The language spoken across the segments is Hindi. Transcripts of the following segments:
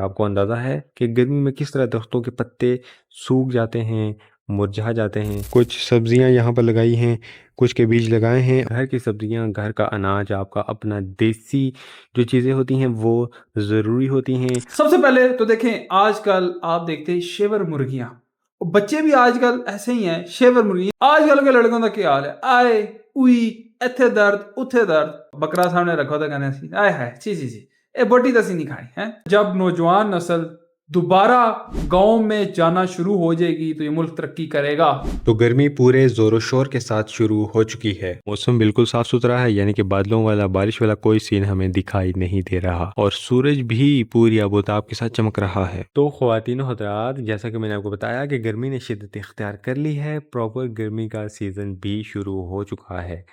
आपको अंदाज़ा है कि गर्मी में किस तरह दरख्तों के पत्ते सूख जाते हैं, मुरझा जाते हैं। कुछ सब्जियां यहाँ पर लगाई हैं, कुछ के बीज लगाए हैं। घर की सब्जियां, घर का अनाज, आपका अपना देसी जो चीज़ें होती हैं वो ज़रूरी होती हैं। सबसे पहले तो देखें, आजकल आप देखते हैं शेवर मुर्गियां, बच्चे भी आजकल ऐसे ही हैं। शेवर मुर्गी आजकल के लड़कों का क्या हाल है, आए उई इथे दर्द उथे दर्द, बकरा सामने रखो तो कहने सी आए है ची ची ची ए बोटी तसी नहीं खाई है। जब नौजवान नस्ल दोबारा गांव में जाना शुरू हो जाएगी तो ये मुल्क तरक्की करेगा। तो गर्मी पूरे जोरों शोर के साथ शुरू हो चुकी है। मौसम बिल्कुल साफ सुथरा है, यानी कि बादलों वाला, बारिश वाला कोई सीन हमें दिखाई नहीं दे रहा और सूरज भी पूरी आबोताब के साथ चमक रहा है। तो ख्वातीन और हज़रात, जैसा कि मैंने आपको बताया कि गर्मी ने शिद्दत इख्तियार कर ली है, प्रॉपर गर्मी का सीज़न भी शुरू हो चुका है।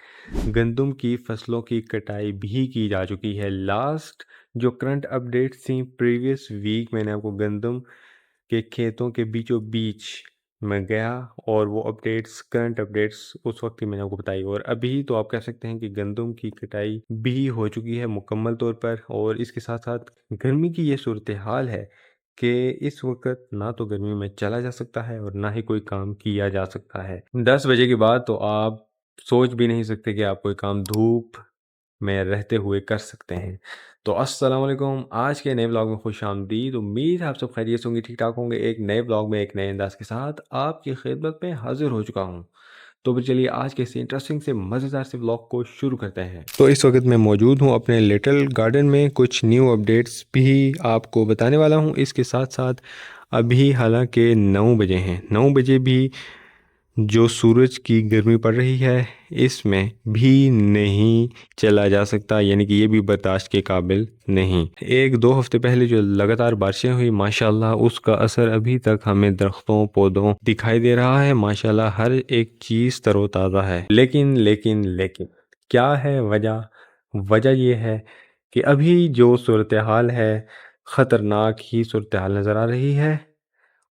गंदम की फसलों की कटाई भी की जा चुकी है। लास्ट जो करंट अपडेट्स थी प्रीवियस वीक, मैंने आपको गंदम के खेतों के बीचों बीच मैं गया और वो अपडेट्स, करंट अपडेट्स उस वक्त ही मैंने आपको बताई। और अभी तो आप कह सकते हैं कि गंदम की कटाई भी हो चुकी है मुकम्मल तौर पर। और इसके साथ साथ गर्मी की ये सूरत हाल है कि इस वक्त ना तो गर्मी में चला जा सकता है और ना ही कोई काम किया जा सकता है। 10 बजे के बाद तो आप सोच भी नहीं सकते कि आप कोई काम धूप में रहते हुए कर सकते हैं। तो अस्सलाम वालेकुम, आज के नए व्लॉग में खुशामदीद। उम्मीद है आप सब खैरियत से होंगे, ठीक ठाक होंगे। एक नए व्लॉग में एक नए अंदाज के साथ आपकी खिदमत में हाजिर हो चुका हूँ। तो फिर चलिए आज के इस इंटरेस्टिंग से मज़ेदार से व्लॉग को शुरू करते हैं। तो इस वक्त मैं मौजूद हूँ अपने लिटिल गार्डन में, कुछ न्यू अपडेट्स भी आपको बताने वाला हूँ। इसके साथ साथ अभी हालांकि 9 बजे हैं, 9 बजे भी जो सूरज की गर्मी पड़ रही है इसमें भी नहीं चला जा सकता, यानी कि ये भी बर्दाश्त के काबिल नहीं। 1-2 हफ्ते पहले जो लगातार बारिशें हुई माशाल्लाह, उसका असर अभी तक हमें दरख्तों पौधों दिखाई दे रहा है। माशाल्लाह हर एक चीज़ तरोताज़ा है। लेकिन लेकिन लेकिन क्या है वजह? वजह ये है कि अभी जो सूरत हाल है, ख़तरनाक ही सूरत हाल नज़र आ रही है।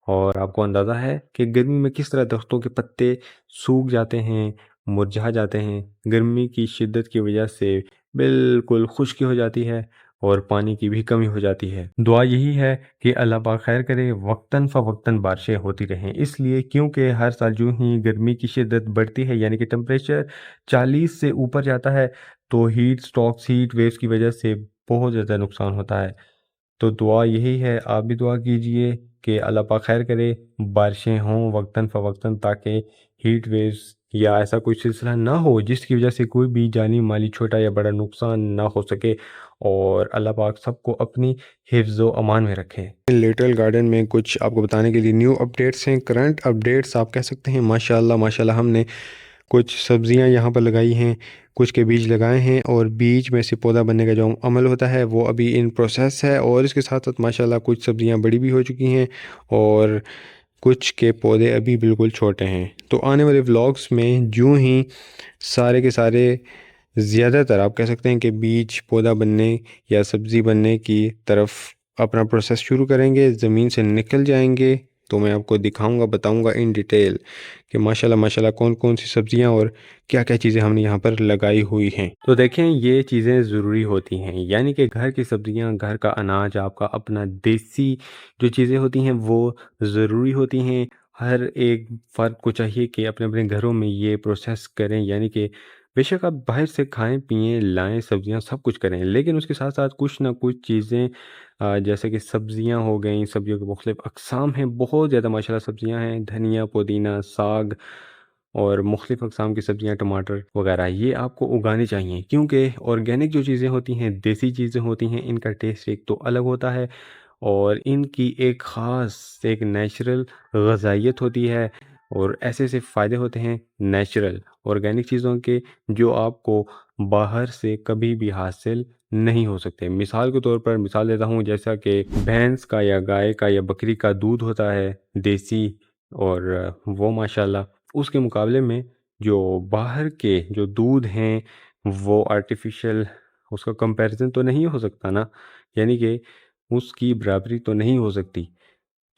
और आपको अंदाज़ा है कि गर्मी में किस तरह दरख्तों के पत्ते सूख जाते हैं, मुरझा जाते हैं। गर्मी की शिद्दत की वजह से बिल्कुल खुश्की हो जाती है और पानी की भी कमी हो जाती है। दुआ यही है कि अल्लाह पाक खैर करे, वक्तन फ़वक्तन बारिशें होती रहें। इसलिए क्योंकि हर साल जो ही गर्मी की शिद्दत बढ़ती है, यानी कि टेम्परेचर 40 से ऊपर जाता है, तो हीट स्ट्रोक्स, हीट वेव्स की वजह से बहुत ज़्यादा नुकसान होता है। तो दुआ यही है, आप भी दुआ कीजिए कि अल्लाह पाक खैर करे, बारिशें हों वक्तन फ़वक्तन, ताकि हीट वेव्स या ऐसा कोई सिलसिला ना हो जिसकी वजह से कोई भी जानी माली छोटा या बड़ा नुकसान ना हो सके। और अल्लाह पाक सबको अपनी हिफ्ज़ व अमान में रखे। लिटिल गार्डन में कुछ आपको बताने के लिए न्यू अपडेट्स हैं, करंट अपडेट्स आप कह सकते हैं। माशाल्लाह माशाल्लाह हमने कुछ सब्जियां यहाँ पर लगाई हैं, कुछ के बीज लगाए हैं और बीज में से पौधा बनने का जो अमल होता है वो अभी इन प्रोसेस है। और इसके साथ साथ माशाल्लाह कुछ सब्जियां बड़ी भी हो चुकी हैं और कुछ के पौधे अभी बिल्कुल छोटे हैं। तो आने वाले व्लॉग्स में यूं ही सारे के सारे, ज़्यादातर आप कह सकते हैं कि बीज पौधा बनने या सब्ज़ी बनने की तरफ अपना प्रोसेस शुरू करेंगे, ज़मीन से निकल जाएंगे। तो मैं आपको दिखाऊंगा, बताऊंगा इन डिटेल कि माशाल्लाह माशाल्लाह कौन कौन सी सब्जियां और क्या क्या चीज़ें हमने यहाँ पर लगाई हुई हैं। तो देखें, ये चीज़ें ज़रूरी होती हैं, यानी कि घर की सब्जियां, घर का अनाज, आपका अपना देसी जो चीज़ें होती हैं वो ज़रूरी होती हैं। हर एक फ़र्द को चाहिए कि अपने अपने घरों में ये प्रोसेस करें, यानी कि बेशक आप बाहर से खाएं पिएं लाएं सब्जियां सब कुछ करें, लेकिन उसके साथ साथ कुछ ना कुछ चीज़ें जैसे कि सब्जियां हो गई, सब्जियों के मुख्तलिफ अक़साम हैं, बहुत ज़्यादा माशाल्लाह सब्जियां हैं, धनिया पुदीना साग और मुख्तलिफ अक़साम की सब्जियां, टमाटर वगैरह, ये आपको उगानी चाहिए। क्योंकि ऑर्गेनिक जो चीज़ें होती हैं, देसी चीज़ें होती हैं, इनका टेस्ट एक तो अलग होता है और इनकी एक ख़ास एक नेचुरल ग़ज़ाइयत होती है और ऐसे ऐसे फ़ायदे होते हैं नेचुरल ऑर्गेनिक चीज़ों के, जो आपको बाहर से कभी भी हासिल नहीं हो सकते। मिसाल के तौर पर मिसाल देता हूँ, जैसा कि भैंस का या गाय का या बकरी का दूध होता है देसी, और वो माशाल्लाह उसके मुकाबले में जो बाहर के जो दूध हैं वो आर्टिफिशियल, उसका कंपैरिजन तो नहीं हो सकता ना, यानी कि उसकी बराबरी तो नहीं हो सकती।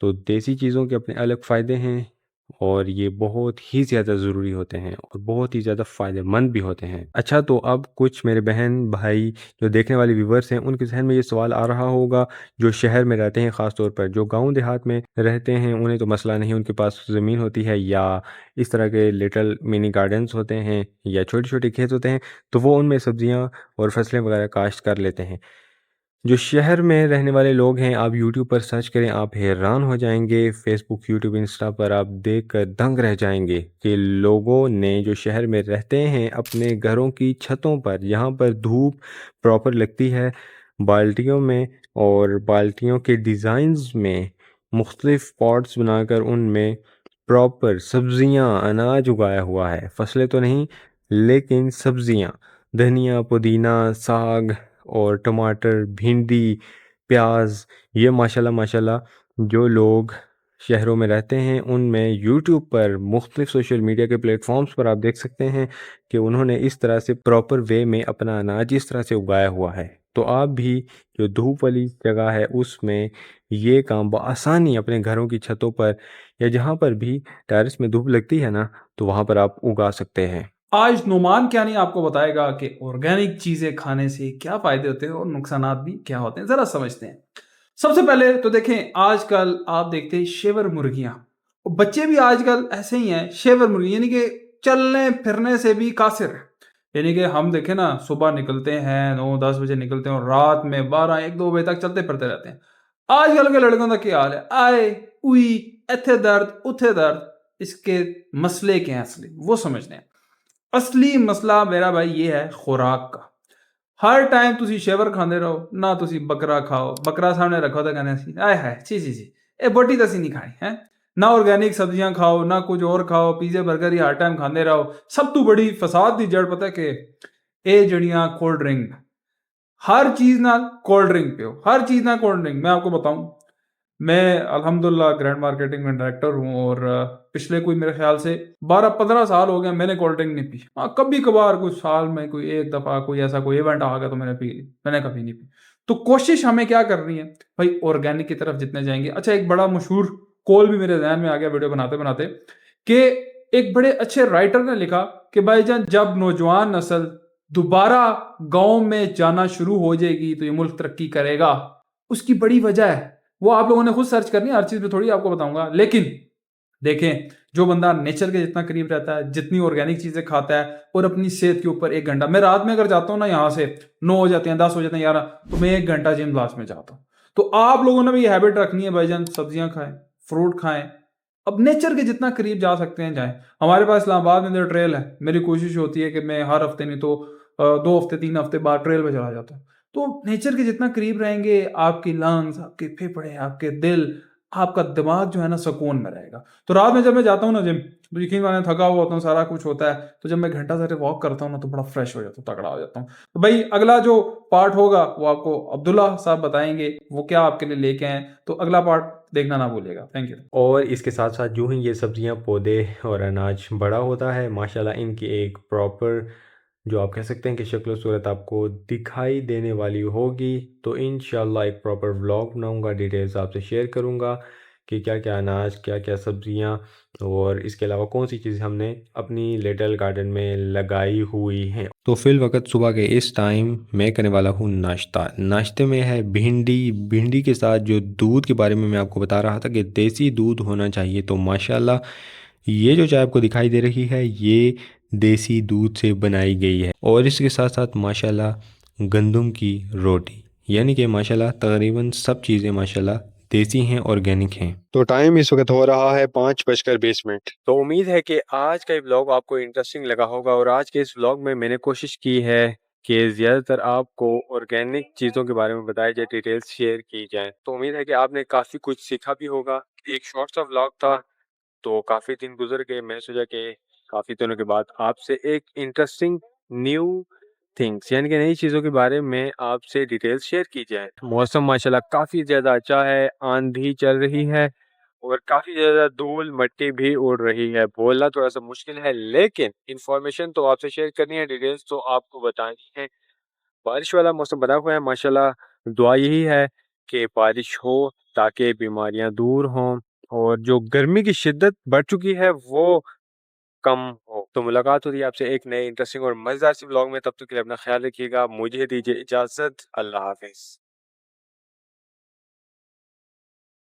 तो देसी चीज़ों के अपने अलग फ़ायदे हैं और ये बहुत ही ज़्यादा ज़रूरी होते हैं और बहुत ही ज़्यादा फ़ायदेमंद भी होते हैं। अच्छा, तो अब कुछ मेरे बहन भाई जो देखने वाले व्यूवर्स हैं उनके ज़हन में ये सवाल आ रहा होगा, जो शहर में रहते हैं ख़ास तौर पर, जो गाँव देहात में रहते हैं उन्हें तो मसला नहीं, उनके पास ज़मीन होती है या इस तरह के लिटिल मिनी गार्डन्स होते हैं या छोटे-छोटे खेत होते हैं, तो वो उनमें सब्जियाँ और फसलें वगैरह काश्त कर लेते हैं। जो शहर में रहने वाले लोग हैं, आप यूट्यूब पर सर्च करें, आप हैरान हो जाएँगे। फ़ेसबुक, यूट्यूब, इंस्टा पर आप देखकर दंग रह जाएँगे कि लोगों ने जो शहर में रहते हैं, अपने घरों की छतों पर, जहाँ पर धूप प्रॉपर लगती है, बाल्टियों में और बाल्टियों के डिज़ाइन्स में मुख्तलिफ़ पॉट्स बनाकर उनमें प्रॉपर सब्ज़ियाँ, अनाज उगाया हुआ है। फसलें तो नहीं, लेकिन सब्ज़ियाँ, धनिया, पुदीना, साग और टमाटर, भिंडी, प्याज़, ये माशाल्लाह जो लोग शहरों में रहते हैं उनमें यूट्यूब पर मुख्तलिफ़ सोशल मीडिया के प्लेटफ़ॉर्म्स पर आप देख सकते हैं कि उन्होंने इस तरह से प्रॉपर वे में अपना अनाज इस तरह से उगाया हुआ है। तो आप भी जो धूप वाली जगह है उसमें ये काम बआसानी अपने घरों की छतों पर या जहाँ पर भी टेरेस में धूप लगती है ना, तो वहाँ पर आप उगा सकते हैं। आज नुमान क्या नहीं आपको बताएगा कि ऑर्गेनिक चीजें खाने से क्या फायदे होते हैं और नुकसानात भी क्या होते हैं, जरा समझते हैं। सबसे पहले तो देखें, आजकल आप देखते हैं शेवर मुर्गियां, और बच्चे भी आजकल ऐसे ही हैं, शेवर मुर्गी यानी कि चलने फिरने से भी कासिर है। यानी कि हम देखें ना, सुबह निकलते हैं 9-10 बजे निकलते हैं और रात में 12-1-2 बजे तक चलते फिरते रहते हैं। आजकल के लड़कों का क्या हाल है, आए उई, इथे दर्द उथे दर्द। इसके मसले क्या हैं असली, वो समझते हैं। असली मसला मेरा भाई ये है खुराक का। हर टाइम ਤੁਸੀਂ ਸ਼ੇਵਰ ਖਾਂਦੇ ਰਹੋ ਨਾ, ਤੁਸੀਂ ਬੱਕਰਾ ਖਾਓ, ਬੱਕਰਾ ਸਾਹਮਣੇ ਰੱਖੋ ਤਾਂ ਕਹਿੰਦੇ ਸੀ ਆਏ ਹਾਏ छी छी छी, ਇਹ ਬੋਟੀ ਤਾਂ ਅਸੀਂ ਨਹੀਂ ਖਾਣੀ ਹੈ। ਨਾ ਆਰਗੈਨਿਕ ਸਬਜ਼ੀਆਂ ਖਾਓ, ਨਾ ਕੁਝ ਹੋਰ ਖਾਓ, ਪੀਜ਼ੇ 버ਗਰ ਹੀ ਹਰ ਟਾਈਮ ਖਾਂਦੇ ਰਹੋ। ਸਭ ਤੋਂ ਬੜੀ ਫਸਾਦ ਦੀ ਜੜ ਪਤਾ ਕਿ ਇਹ ਜਿਹੜੀਆਂ ਕੋਲਡ ਡਰਿੰਕ, हर चीज़ ना कोल्ड ड्रिंक पियो, हर चीज़ ना कोल्ड ड्रिंक। मैं आपको बताऊं, मैं अल्हम्दुलिल्लाह ग्रैंड मार्केटिंग में डायरेक्टर हूँ और पिछले कोई मेरे ख्याल से 12-15 साल हो गए मैंने कोल्ड ड्रिंक नहीं पी। हाँ, कभी कभार कुछ साल में कोई एक दफ़ा कोई ऐसा कोई इवेंट आ गया तो मैंने पी ली, मैंने कभी नहीं पी। तो कोशिश हमें क्या करनी है भाई, ऑर्गेनिक की तरफ जितने जाएंगे। अच्छा, एक बड़ा मशहूर कॉल भी मेरे जहन में आ गया वीडियो बनाते बनाते, कि एक बड़े अच्छे राइटर ने लिखा कि भाईजान, जब नौजवान नस्ल दोबारा गांव में जाना शुरू हो जाएगी तो ये मुल्क तरक्की करेगा। उसकी बड़ी वजह है, वो आप लोगों ने खुद सर्च करनी है, हर चीज़ में थोड़ी आपको बताऊंगा। लेकिन देखें, जो बंदा नेचर के जितना करीब रहता है, जितनी ऑर्गेनिक चीज़ें खाता है और अपनी सेहत के ऊपर 1 घंटा, मैं रात में अगर जाता हूँ ना, यहाँ से 9 हो जाते हैं, 10 हो जाते हैं, 11, तो मैं 1 घंटा जिम क्लास में जाता हूँ। तो आप लोगों ने भी ये हैबिट रखनी है भाईजान, सब्जियां खाएं, फ्रूट खाएं, अब नेचर के जितना करीब जा सकते हैं जाएं। हमारे पास इस्लामाबाद में जो ट्रेल है, मेरी कोशिश होती है कि मैं हर हफ्ते नहीं तो 2 हफ्ते 3 हफ्ते बाद ट्रेल पे चला जाता हूँ। तो नेचर के जितना करीब रहेंगे, आपकी लंग्स, आपके फेफड़े, आपके दिल, आपका दिमाग जो है ना, सुकून में रहेगा। तो रात में जब मैं जाता हूँ ना जिम, तो यकीन माने थका हुआ होता हूँ, सारा कुछ होता है, तो जब मैं घंटा सारे वॉक करता हूँ ना, तो बड़ा फ्रेश हो जाता हूँ, तगड़ा हो जाता हूँ। तो भाई अगला जो पार्ट होगा वो आपको अब्दुल्ला साहब बताएंगे, वो क्या आपके लिए लेके आए। तो अगला पार्ट देखना ना भूलिएगा। Thank you. और इसके साथ साथ जो ही ये सब्जियां, पौधे और अनाज बड़ा होता है, माशाल्लाह इनकी एक प्रॉपर, जो आप कह सकते हैं कि शक्ल सूरत आपको दिखाई देने वाली होगी। तो इंशाल्लाह एक प्रॉपर व्लॉग बनाऊंगा, डिटेल्स आपसे शेयर करूंगा कि क्या क्या अनाज, क्या क्या सब्जियां और इसके अलावा कौन सी चीज़ें हमने अपनी लिटिल गार्डन में लगाई हुई हैं। तो फिल वक्त सुबह के इस टाइम मैं करने वाला हूँ नाश्ता। नाश्ते में है भिंडी। भिंडी के साथ जो दूध के बारे में मैं आपको बता रहा था कि देसी दूध होना चाहिए, तो माशाल्लाह ये जो चाय आपको दिखाई दे रही है ये देसी दूध से बनाई गई है। और इसके साथ साथ माशाल्लाह गंदम की रोटी, यानी कि माशाल्लाह तकरीबन सब चीज़ें माशाल्लाह देसी हैं, ऑर्गेनिक हैं। तो टाइम इस वक्त हो रहा है 5:20। तो उम्मीद है कि आज का ये व्लॉग आपको इंटरेस्टिंग लगा होगा। और आज के इस व्लॉग में मैंने कोशिश की है कि ज़्यादातर आपको ऑर्गेनिक चीज़ों के बारे में बताया जाए, डिटेल्स शेयर की जाए। तो उम्मीद है कि आपने काफ़ी कुछ सीखा भी होगा। एक शॉर्ट सा व्लॉग था, तो काफ़ी दिन गुजर गए, मैं सोचा कि काफ़ी दिनों के बाद आपसे एक इंटरेस्टिंग न्यू थिंग्स, यानी कि नई चीज़ों के बारे में आपसे डिटेल्स शेयर की जाए। मौसम माशाल्लाह काफ़ी ज़्यादा अच्छा है, आंधी चल रही है और काफ़ी ज़्यादा धूल मिट्टी भी उड़ रही है। बोलना थोड़ा सा मुश्किल है, लेकिन इंफॉर्मेशन तो आपसे शेयर करनी है, डिटेल्स तो आपको बतानी है। बारिश वाला मौसम बना हुआ है माशाल्लाह। दुआ यही है कि बारिश हो ताकि बीमारियां दूर हों और जो गर्मी की शिद्दत बढ़ चुकी है वो कम हो। तो मुलाकात होती है आपसे एक नए इंटरेस्टिंग और मजेदार सी ब्लॉग में। तब तक के लिए अपना ख्याल रखिएगा। मुझे दीजिए इजाजत। अल्लाह हाफिज।